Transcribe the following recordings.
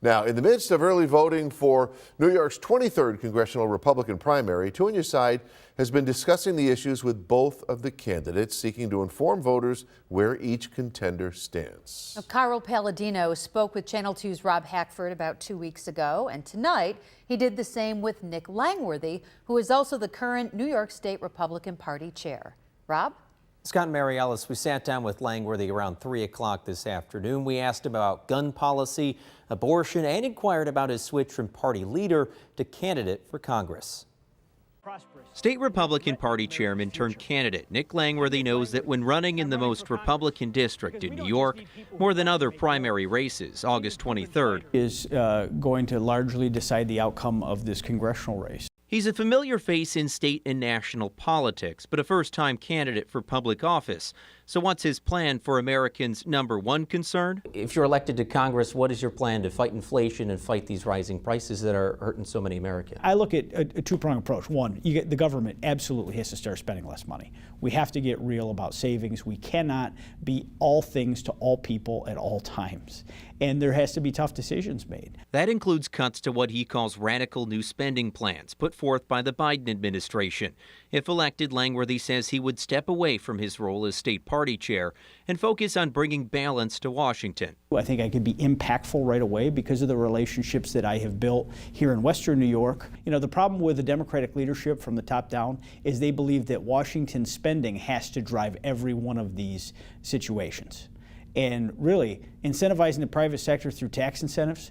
Now, in the midst of early voting for New York's 23rd congressional Republican primary, Two on Your Side has been discussing the issues with both of the candidates, seeking to inform voters where each contender stands. Now, Carl Palladino spoke with Channel 2's Rob Hackford about 2 weeks ago, and tonight he did the same with Nick Langworthy, who is also the current New York State Republican Party chair. Rob? Scott and Mary Ellis, we sat down with Langworthy around 3 o'clock this afternoon. We asked about gun policy, abortion, and inquired about his switch from party leader to candidate for Congress. State Republican Party chairman turned candidate Nick Langworthy knows that when running in the most Republican district in New York, more than other primary races, August 23rd is going to largely decide the outcome of this congressional race. He's a familiar face in state and national politics, but a first-time candidate for public office. So what's his plan for Americans' #1 concern? If you're elected to Congress, what is your plan to fight inflation and fight these rising prices that are hurting so many Americans? I look at a two-pronged approach. One, the government absolutely has to start spending less money. We have to get real about savings. We cannot be all things to all people at all times. And there has to be tough decisions made. That includes cuts to what he calls radical new spending plans put forth by the Biden administration. If elected, Langworthy says he would step away from his role as state party chair and focus on bringing balance to Washington. I think I could be impactful right away because of the relationships that I have built here in Western New York. You know, the problem with the Democratic leadership from the top down is they believe that Washington spending has to drive every one of these situations. And really, incentivizing the private sector through tax incentives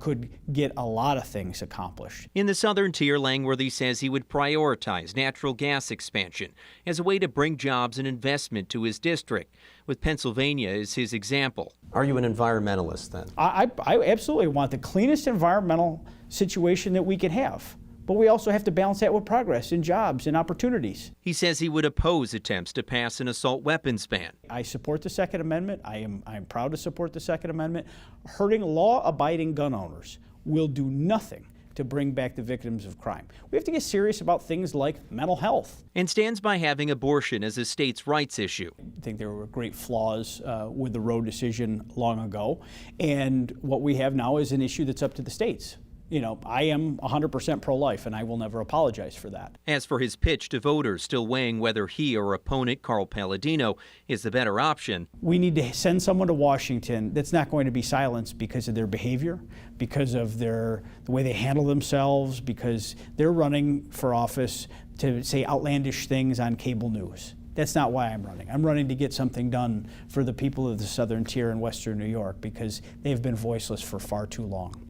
could get a lot of things accomplished. In the southern tier, Langworthy says he would prioritize natural gas expansion as a way to bring jobs and investment to his district, with Pennsylvania as his example. Are you an environmentalist then? I absolutely want the cleanest environmental situation that we can have. But we also have to balance that with progress in jobs and opportunities. He says he would oppose attempts to pass an assault weapons ban. I support the Second Amendment. I'm proud to support the Second Amendment. Hurting law-abiding gun owners will do nothing to bring back the victims of crime. We have to get serious about things like mental health. And stands by having abortion as a states' rights issue. I think there were great flaws with the Roe decision long ago. And what we have now is an issue that's up to the states. You know, I am 100% pro-life, and I will never apologize for that. As for his pitch to voters still weighing whether he or opponent Carl Palladino is the better option, we need to send someone to Washington that's not going to be silenced because of their behavior, because of the way they handle themselves, because they're running for office to say outlandish things on cable news. That's not why I'm running. I'm running to get something done for the people of the southern tier in Western New York because they've been voiceless for far too long.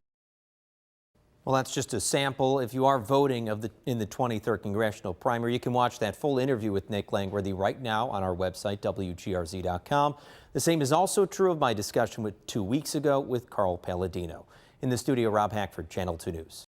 Well, that's just a sample. If you are voting in the 23rd congressional primary, you can watch that full interview with Nick Langworthy right now on our website, WGRZ.com. The same is also true of my discussion 2 weeks ago with Carl Palladino. In the studio, Rob Hackford, Channel 2 News.